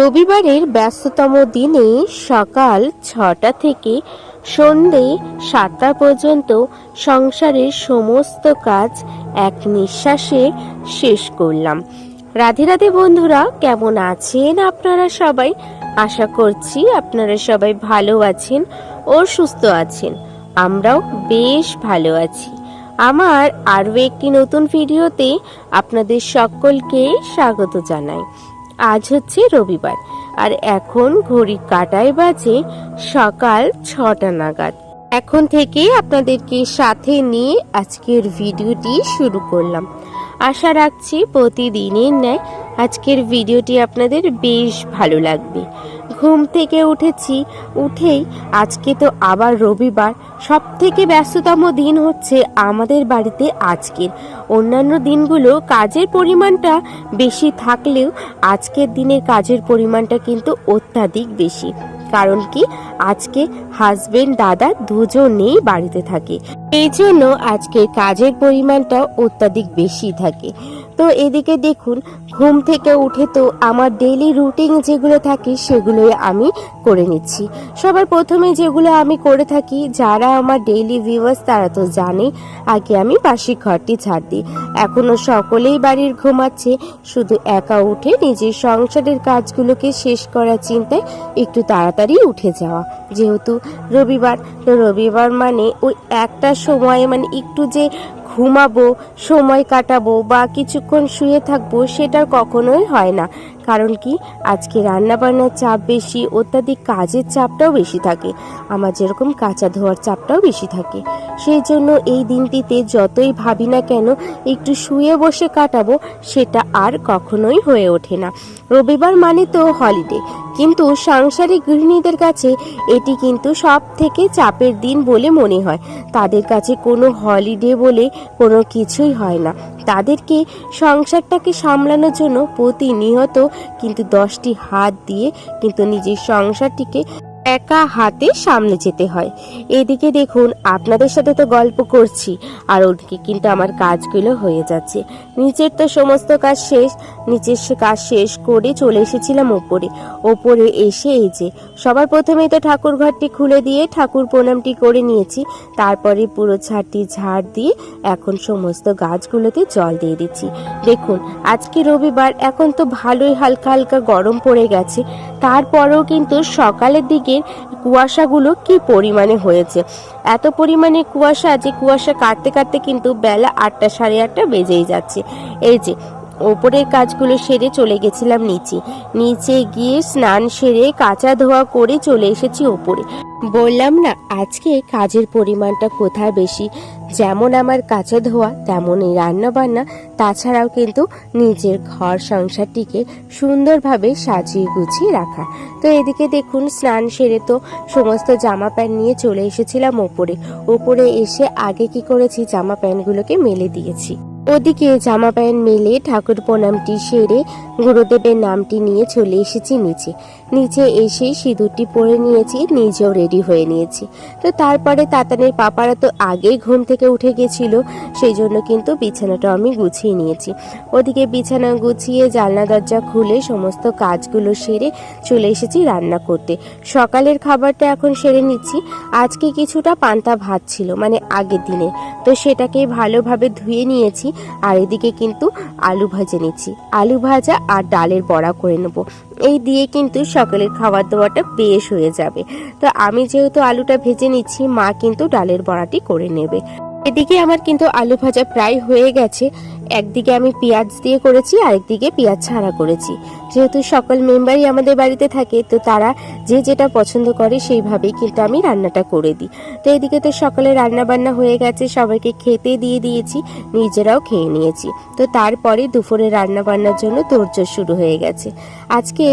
রবিবারের ব্যস্ততম দিনে সকাল ৬টা থেকে সন্ধে ৭টা পর্যন্ত সংসারের সমস্ত কাজ এক নিঃশ্বাসে শেষ করলাম। রাধে রাধে বন্ধুরা, কেমন আছেন আপনারা সবাই? আশা করছি আপনারা সবাই ভালো আছেন ও সুস্থ আছেন। আমরাও বেশ ভালো আছি। আমার আরও একটি নতুন ভিডিওতে আপনাদের সকলকে স্বাগত জানাই। আজ হচ্ছে রবিবার, আর এখন ঘড়ির কাঁটায় বাজে সকাল ৬টা নাগাদ। এখন থেকে আপনাদেরকে সাথে নিয়ে আজকের ভিডিওটি শুরু করলাম। আশা রাখছি প্রতিদিনের ন্যায় আজকের ভিডিওটি আপনাদের বেশ ভালো লাগবে। ঘুম থেকে উঠেছি, উঠেই আজকে তো আবার রবিবার, সব থেকে ব্যস্ততম দিন হচ্ছে আমাদের বাড়িতে আজকের। অন্যান্য দিনগুলো কাজের পরিমাণটা বেশি থাকলেও আজকের দিনের কাজের পরিমাণটা কিন্তু অত্যাধিক বেশি। কারণ কি, আজকে হাজবেন্ড দাদা দুজনেই বাড়িতে থাকে, এই জন্য আজকের কাজের পরিমাণটা অত্যাধিক বেশি থাকে। তো এদিকে দেখুন, ঘুম থেকে উঠে তো আমার ডেইলি রুটিন যেগুলো থাকে সেগুলোই আমি করে নিচ্ছি। সবার প্রথমে যেগুলো আমি করে থাকি, যারা আমার ডেইলি ভিউয়ার্স তারা তো জানে, আগে আমি বাসি ঘরটি ঝাড় দিই। এখনো সকলেই বাড়ির ঘুমাচ্ছে, শুধু একা উঠে নিজের সংসারের কাজগুলোকে শেষ করার চিন্তায় একটু তাড়াতাড়ি উঠে যাওয়া। যেহেতু রবিবার, তো রবিবার মানে ওই একটা সময় মানে একটু যে ঘুমাবো, সময় কাটাবো বা কিছুক্ষণ শুয়ে থাকবো, সেটার কখনোই হয় না। কারণ কি, আজকে রান্নাবান্নার চাপ বেশি, অত্যাধিক কাজের চাপটাও বেশি থাকে। আমার যেরকম কাঁচা ধোয়ার চাপটাও বেশি থাকে। সেই জন্য এই দিনটিতে যতই ভাবি না কেন একটু শুয়ে বসে কাটাবো, সেটা আর কখনোই হয়ে ওঠে না। রবিবার মানে তো হলিডে, কিন্তু সাংসারিক গৃহিণীদের কাছে এটি কিন্তু সব থেকে চাপের দিন বলে মনে হয়। তাদের কাছে কোনো হলিডে বলে কোনো কিছুই হয় না। তাদেরকে সংসারটাকে সামলানোর জন্য প্রতিনিয়ত কিন্তু 10টি হাত দিয়ে কিন্তু নিজের সংসারটিকে একা হাতে সামনে যেতে হয়। এদিকে দেখুন, আপনাদের সাথে তো গল্প করছি, আর ওদিকে কিন্তু আমার কাজগুলো হয়ে যাচ্ছে। নিচের তো সমস্ত কাজ শেষ, নিচের কাজ শেষ করে চলে এসেছিলাম ওপরে এসে এই যে সবার প্রথমেই তো ঠাকুর ঘরটি খুলে দিয়ে ঠাকুর প্রণামটি করে নিয়েছি। তারপরে পুরো ছাদটি ঝাড় দিয়ে এখন সমস্ত গাছগুলোতে জল দিয়ে দিচ্ছি। দেখুন, আজকে রবিবার, এখন তো ভালোই হালকা হালকা গরম পড়ে গেছে। তারপরেও কিন্তু সকালের দিকে কুয়াশাগুলো কি পরিমাণে হয়েছে, এত পরিমাণে কুয়াশা যে কুয়াশা কাটতে কাটতে কিন্তু বেলা 8টা, সাড়ে 8টা বেজেই যাচ্ছে। এই যে ওপরের কাজগুলো সেরে চলে গেছিলাম নিচে গিয়ে স্নান সেরে কাঁচা ধোয়া করে চলে এসেছি ওপরে। বললাম না আজকে কাজের পরিমাণটা কোথায় বেশি। যেমন আমার কাঁচা ধোয়া, তেমনই রান্না বান্না, তাছাড়াও কিন্তু নিজের ঘর সংসারটিকে সুন্দরভাবে সাজিয়ে গুছিয়ে রাখা। তো এদিকে দেখুন, স্নান সেরে তো সমস্ত জামা প্যান্ট নিয়ে চলে এসেছিলাম ওপরে এসে আগে কি করেছি, জামা প্যান্টগুলোকে মেলে দিয়েছি। ওদিকে জামা প্যান্ট মেলে ঠাকুর প্রণামটি সেরে গুরুদেবের নামটি নিয়ে চলে এসেছি নিচে এসে সিঁদুরটি পরে নিয়েছি, নিজেও রেডি হয়ে নিয়েছি। তো তারপরে তাতানের পাপারা তো আগেই ঘুম থেকে উঠে গেছিল, সেই জন্য কিন্তু বিছানাটা আমি গুছিয়ে নিয়েছি। ওদিকে বিছানা গুছিয়ে জানলা দরজা খুলে সমস্ত কাজগুলো সেরে চলে এসেছি রান্না করতে। সকালের খাবারটা এখন সেরে নিচ্ছি। আজকে কিছুটা পান্তা ভাত ছিল, মানে আগের দিনের, তো সেটাকে ভালোভাবে ধুয়ে নিয়েছি। আর এদিকে কিন্তু আলু ভাজে নিচ্ছি, আলু ভাজা আর ডালের বড়া করে নেব। এই দিয়ে কিন্তু সকালের খাবার দাবারটা বেশ হয়ে যাবে। তো আমি যেহেতু আলুটা ভেজে নিচ্ছি, মা কিন্তু ডালের বড়াটি করে নেবে। এদিকে আমার কিন্তু আলু ভাজা প্রায় হয়ে গেছে। একদিকে আমি পেঁয়াজ দিয়ে করেছি, আরেকদিকে পেঁয়াজ ছাড়া করেছি। যেহেতু সকল মেম্বারই আমাদের বাড়িতে থাকে, তো তারা যে যেটা পছন্দ করে সেইভাবেই কিন্তু আমি রান্নাটা করে দিই। তো এদিকে তো সকালে রান্না বান্না হয়ে গেছে, সবাইকে খেতে দিয়ে দিয়েছি, নিজেরাও খেয়ে নিয়েছি। তো তারপরে দুপুরে রান্না বান্নার জন্য তোড়জোড় শুরু হয়ে গেছে। আজকে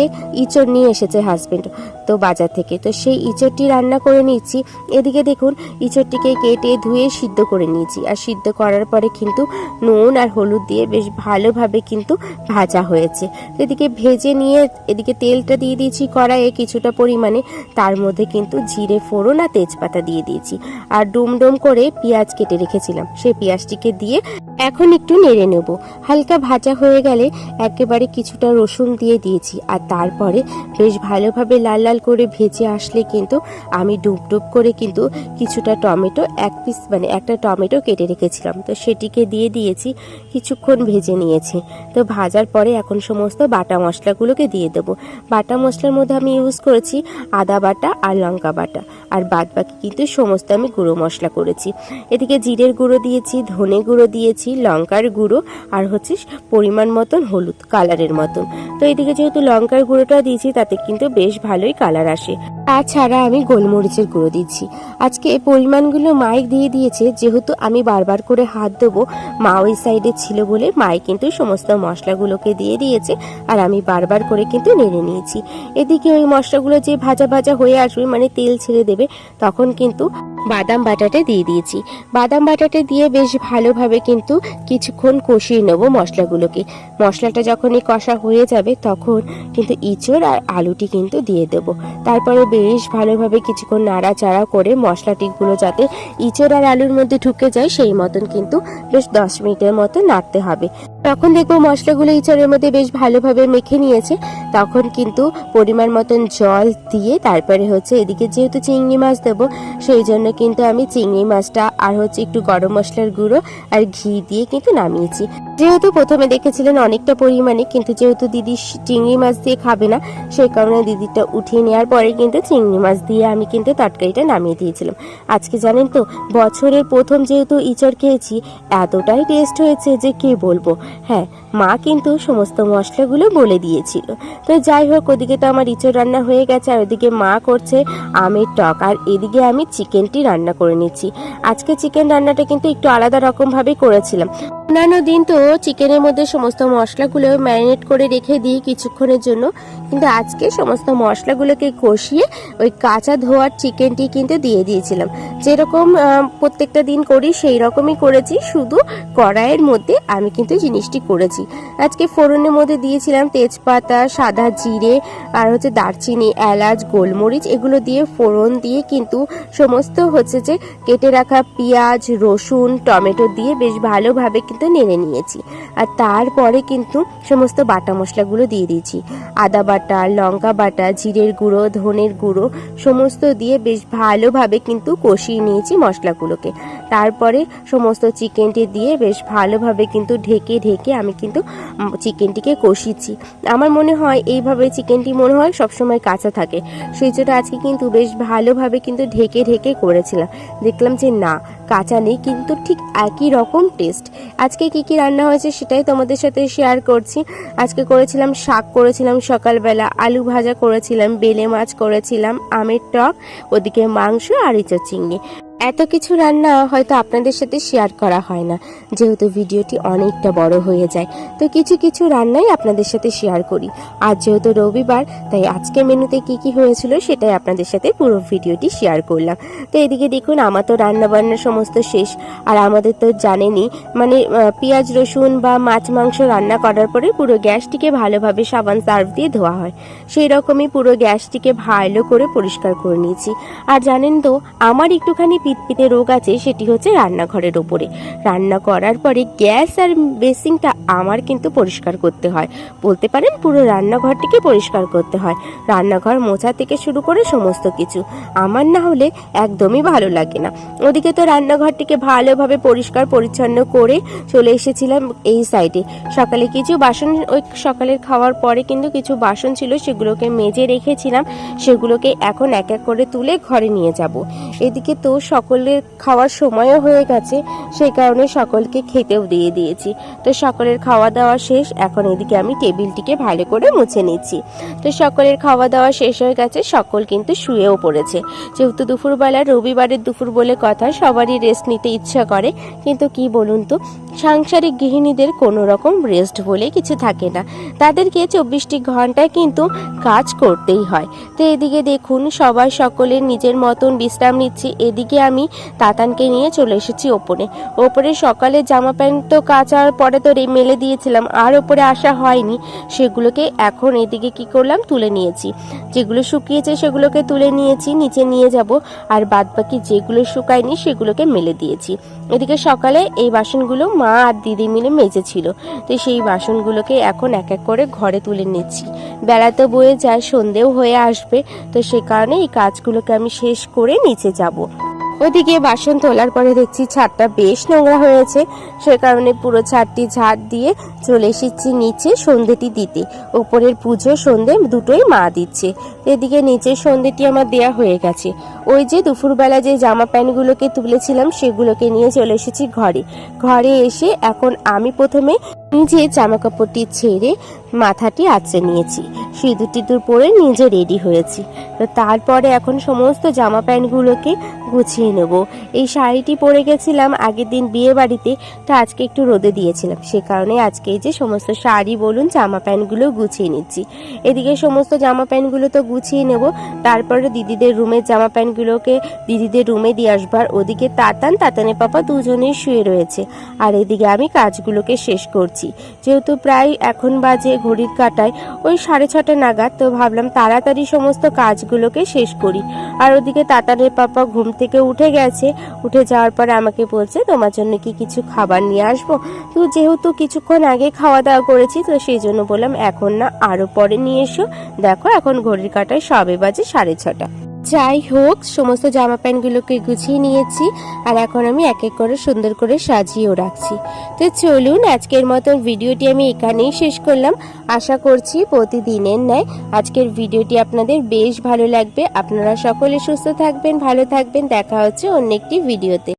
ইঁচড় নিয়ে এসেছে হাজবেন্ড তো বাজার থেকে, তো সেই ইঁচড়টি রান্না করে নিচ্ছি। এদিকে দেখুন, ইঁচড়টিকে কেটে ধুয়ে সিদ্ধ করে নিয়েছি, আর সিদ্ধ করার পরে কিন্তু নুন আর হলুদ হলুদ দিয়ে বেশ ভালোভাবে কিন্তু ভাজা হয়েছে। এদিকে ভেজে নিয়ে এদিকে তেলটা দিয়ে দিয়েছি কড়াইয়ে কিছুটা পরিমাণে, তার মধ্যে কিন্তু জিরে ফোড়ন আর তেজপাতা দিয়ে দিয়েছি, আর ডুম ডুম করে পেঁয়াজ কেটে রেখেছিলাম সেই পেঁয়াজটিকে দিয়ে এখন একটু নেড়ে নেব। হালকা ভাজা হয়ে গেলে একেবারে কিছুটা রসুন দিয়ে দিয়েছি, আর তারপরে বেশ ভালোভাবে লাল লাল করে ভেজে আসলে কিন্তু আমি ডুব ডুব করে কিন্তু কিছুটা টমেটো একটা টমেটো কেটে রেখেছিলাম, তো সেটিকে দিয়ে দিয়েছি, কিছুক্ষণ ভেজে নিয়েছি। তো ভাজার পরে এখন সমস্ত বাটা মশলাগুলোকে দিয়ে দেবো। বাটা মশলার মধ্যে আমি ইউজ করেছি আদা বাটা আর লঙ্কা বাটা, আর বাদ বাকি কিন্তু সমস্ত আমি গুঁড়ো মশলা করেছি। এদিকে জিরের গুঁড়ো দিয়েছি, ধনে গুঁড়ো দিয়েছি, লঙ্কার গুঁড়ো, আর হচ্ছে পরিমাণ মতন হলুদ কালারের মতন। তো এদিকে যেহেতু লঙ্কার গুঁড়োটা দিয়েছি তাতে কিন্তু বেশ ভালোই কালার আসে। তাছাড়া আমি গোলমরিচের গুঁড়ো দিচ্ছি। আজকে পরিমাণগুলো মাই দিয়ে দিয়েছে, যেহেতু আমি বারবার করে হাত দেবো, মা ওই সাইডে ছিল বলে মাই কিন্তু সমস্ত মশলাগুলোকে দিয়ে দিয়েছে, আর আমি বারবার করে কিন্তু নেড়ে নিয়েছি। এদিকে ওই মশলাগুলো যে ভাজা ভাজা হয়ে আসবে, মানে তেল ছেড়ে দেবে, তখন কিন্তু বাদাম বাটাটা দিয়ে দিয়েছি। বাদাম বাটাটা দিয়ে বেশ ভালোভাবে কিন্তু কিছুক্ষণ কষিয়ে নেব মশলাগুলোকে। মশলাটা যখনই কষা হয়ে যাবে তখন কিন্তু ইঁচড় আর আলুটি কিন্তু দিয়ে দেব। তারপরে বেশ ভালোভাবে কিছুক্ষণ নাড়াচাড়া করে মশলাটিগুলো যাতে ইঁচড় আর আলুর মধ্যে ঢুকে যায় সেই মতন কিন্তু বেশ 10 মিনিটের মতো নাড়তে হবে। তখন দেখবো মশলাগুলো ইঁচড়ের মধ্যে বেশ ভালোভাবে মেখে নিয়েছে, তখন কিন্তু পরিমাণ মতন জল দিয়ে তারপরে হচ্ছে এদিকে যেহেতু চিংড়ি মাছ দেবো সেই জন্য কিন্তু আমি চিংড়ি মাছটা আর হচ্ছে একটু গরম মশলার গুঁড়ো আর ঘি দিয়ে কিন্তু নামিয়েছি। যেহেতু প্রথমে দেখেছিলেন অনেকটা পরিমাণে, কিন্তু যেহেতু দিদি চিংড়ি মাছ দিয়ে খাবে না সেই কারণে দিদিটা উঠিয়ে নেওয়ার পরে কিন্তু চিংড়ি মাছ দিয়ে আমি কিন্তু তরকারিটা নামিয়ে দিয়েছিলাম। আজকে জানেন তো বছরের প্রথম যেহেতু ইঁচড় খেয়েছি, এতটাই টেস্ট হয়েছে যে কি বলবো। হ্যাঁ, মা কিন্তু সমস্ত মশলাগুলো বলে দিয়েছিল। তো যাই হোক, ওদিকে তো আমার ইঁচড় রান্না হয়ে গেছে, আর ওদিকে মা করছে আমের টক, আর এদিকে আমি চিকেনটি রান্না করে নিচ্ছি। আজকে চিকেন রান্নাটা কিন্তু একটু আলাদা রকম ভাবে করেছিলাম। অন্যান্য দিন তো চিকেনের মধ্যে সমস্ত মশলাগুলো ম্যারিনেট করে রেখে দিই কিছুক্ষণের জন্য, কিন্তু আজকে সমস্ত মশলাগুলোকে কষিয়ে ওই কাঁচা ধোয়ার চিকেনটি কিন্তু দিয়ে দিয়েছিলাম। যেরকম প্রত্যেকটা দিন করি সেই রকমই করেছি, শুধু কড়াইয়ের মধ্যে আমি কিন্তু জিনিসটি করেছি। আজকে ফোড়নের মধ্যে দিয়েছিলাম তেজপাতা, সাদা জিরে, আর হচ্ছে দারচিনি, এলাচ, গোলমরিচ, এগুলো দিয়ে ফোড়ন দিয়ে কিন্তু সমস্ত হচ্ছে যে কেটে রাখা পেঁয়াজ, রসুন, টমেটো দিয়ে বেশ ভালোভাবে কিন্তু নেড়ে নিয়েছি। আর তারপরে কিন্তু সমস্ত বাটা মশলাগুলো দিয়ে দিয়েছি, আদা বাটা, লঙ্কা বাটা, জিরের গুঁড়ো, ধনের গুঁড়ো সমস্ত দিয়ে বেশ ভালোভাবে কিন্তু কষিয়ে নিয়েছি মশলাগুলোকে। তারপরে সমস্ত চিকেনটি দিয়ে বেশ ভালোভাবে কিন্তু ঢেকে ঢেকে আমি কিন্তু চিকেনটিকে কষিয়েছি। আমার মনে হয় এইভাবে চিকেনটি মনে হয় সবসময় কাঁচা থাকে, সেই জন্য আজকে কিন্তু বেশ ভালোভাবে কিন্তু ঢেকে ঢেকে করেছিলাম। দেখলাম যে না, কাঁচা নেই, কিন্তু ঠিক একই রকম টেস্ট। আজকে কি কি রান্না হয়েছে সেটাই তোমাদের সাথে শেয়ার করছি। আজকে করেছিলাম শাক, করেছিলাম সকালবেলা আলু ভাজা, করেছিলাম বেলে মাছ, করেছিলাম আমের টক, ওদিকে মাংস আর ইঁচড় চিংড়ি। এত কিছু রান্না হয়তো আপনাদের সাথে শেয়ার করা হয় না, যেহেতু ভিডিওটি অনেকটা বড় হয়ে যায়, তো কিছু কিছু রান্নাই আপনাদের সাথে শেয়ার করি। আজ যেহেতু রবিবার, তাই আজকে মেনুতে কি কি হয়েছিল সেটাই আপনাদের সাথে পুরো ভিডিওটি শেয়ার করলাম। তো এদিকে দেখুন, আমার তো রান্না বান্না সমস্ত শেষ, আর আমাদের তো জানেনই মানে পেঁয়াজ রসুন বা মাছ মাংস রান্না করার পরে পুরো গ্যাসটিকে ভালোভাবে সাবান সার্ফ দিয়ে ধোয়া হয়, সেই রকমই পুরো গ্যাসটিকে ভালো করে পরিষ্কার করে নিয়েছি। আর জানেন তো, আমার একটুখানি পিতপিতে রোগ আছে, সেটি হচ্ছে রান্নাঘরের ওপরে। রান্না করার পরে গ্যাস আর বেসিনটা আমার কিন্তু পরিষ্কার করতে হয়, বলতে পারেন পুরো রান্নাঘরটিকে পরিষ্কার করতে হয়। রান্নাঘর মোছা থেকে শুরু করে সমস্ত কিছু আমার না হলে একদমই ভালো লাগে না। ওদিকে তো রান্নাঘরটিকে ভালোভাবে পরিষ্কার পরিচ্ছন্ন করে চলে এসেছিলাম এই সাইডে। সকালে কিছু বাসন, ওই সকালের খাওয়ার পরে কিন্তু কিছু বাসন ছিল, সেগুলোকে মেজে রেখেছিলাম, সেগুলোকে এখন এক এক করে তুলে ঘরে নিয়ে যাব। এদিকে তো সকলের খাওয়ার সময়ও হয়ে গেছে, সেই কারণে সকলকে খেতেও দিয়ে দিয়েছি। তো সকলের খাওয়া দাওয়া শেষ, এখন এদিকে আমি টেবিলটিকে ভালো করে মুছে নিচ্ছি। তো সকলের খাওয়া দাওয়া শেষ হয়ে গেছে, সকল কিন্তু শুয়েও পড়েছে। যেহেতু দুপুরবেলা, রবিবারের দুপুর বলে কথা, সবারই রেস্ট নিতে ইচ্ছা করে, কিন্তু কি বলুন তো, সাংসারিক গৃহিণীদের কোনো রকম রেস্ট বলে কিছু থাকে না, তাদেরকে 24টি ঘন্টায় কিন্তু কাজ করতেই হয়। তো এদিকে দেখুন, সবাই সকলের নিজের মতন বিশ্রাম নিচ্ছি। এদিকে আমি তাতানকে নিয়ে চলে এসেছি ওপরে সকালে জামা প্যান্ট তো কাচার পরে তো মেলে দিয়েছিলাম, আর ওপরে আসা হয়নি। সেগুলোকে এখন এদিকে কি করলাম, তুলে নিয়েছি। যেগুলো শুকিয়েছে সেগুলোকে তুলে নিয়েছি, নিচে নিয়ে যাব। আর বাদ বাকি যেগুলো শুকায়নি সেগুলোকে মেলে দিয়েছি। এদিকে সকালে এই বাসনগুলো মা আর দিদি মিলে মেজেছিল, তো সেই বাসনগুলোকে এখন এক এক করে ঘরে তুলে নিচ্ছি। বেলা তো বয়ে যায়, সন্ধেও হয়ে আসবে, তো সে কারণে এই কাজগুলোকে আমি শেষ করে নিচে যাব। ওদিকে বাসন তোলার পরে দেখছি ছাদটা বেশ নোংরা হয়েছে, সে কারণে পুরো ছাদটি ঝাড় দিয়ে চলে এসেছি নিচে সন্ধেটি দিতে। উপরের পুজো সন্ধে দুটোই মা দিচ্ছে। এদিকে নিচের সন্ধেটি আমার দেয়া হয়ে গেছে। ওই যে দুপুরবেলা যে জামা প্যান্টগুলোকে তুলেছিলাম সেগুলোকে নিয়ে চলে এসেছি ঘরে এসে এখন আমি প্রথমে নিজে জামা কাপড়টি ছেড়ে মাথাটি আঁচড়ে নিয়েছি, সিঁদুর টিঁদুর পরে নিজে রেডি হয়েছি। তো তারপরে এখন সমস্ত জামা প্যান্টগুলোকে গুছিয়ে নেব। এই শাড়িটি পরে গেছিলাম আগের দিন বিয়ে বাড়িতে, তো আজকে একটু রোদে দিয়েছিলাম, সে কারণে আজকে এই যে সমস্ত শাড়ি বলুন জামা প্যান্টগুলো গুছিয়ে নিচ্ছি। এদিকে সমস্ত জামা প্যান্টগুলো তো গুছিয়ে নেব, তারপরে দিদিদের রুমের জামা প্যান্টগুলোকে দিদিদের রুমে দিয়ে আসবার। ওদিকে তাতানের পাপা দুজনেই শুয়ে রয়েছে, আর এদিকে আমি কাজগুলোকে শেষ করছি। যেহেতু প্রায় এখন বাজে ঘড়ির কাঁটায় ওই 6:30 নাগাদ, তো ভাবলাম তাড়াতাড়ি সমস্ত কাজগুলোকে শেষ করি। আর ওদিকে তাতানের পাপা ঘুম থেকে উঠে গেছে, উঠে যাওয়ার পরে আমাকে বলছে তোমার জন্য কি কিছু খাবার নিয়ে আসবো। তো যেহেতু কিছুক্ষণ আগে খাওয়া দাওয়া করেছি, তো সেই জন্য বললাম এখন না, আরো পরে নিয়ে এসো। দেখো এখন ঘড়ির কাঁটায় সবে বাজে 6:30। যাই হোক, সমস্ত জামা প্যান্টগুলোকে গুছিয়ে নিয়েছি, আর এখন আমি এক এক করে সুন্দর করে সাজিয়েও রাখছি। তো চলুন আজকের মতন ভিডিওটি আমি এখানেই শেষ করলাম। আশা করছি প্রতিদিনের ন্যায় আজকের ভিডিওটি আপনাদের বেশ ভালো লাগবে। আপনারা সকলে সুস্থ থাকবেন, ভালো থাকবেন। দেখা হচ্ছে অন্য একটি ভিডিওতে।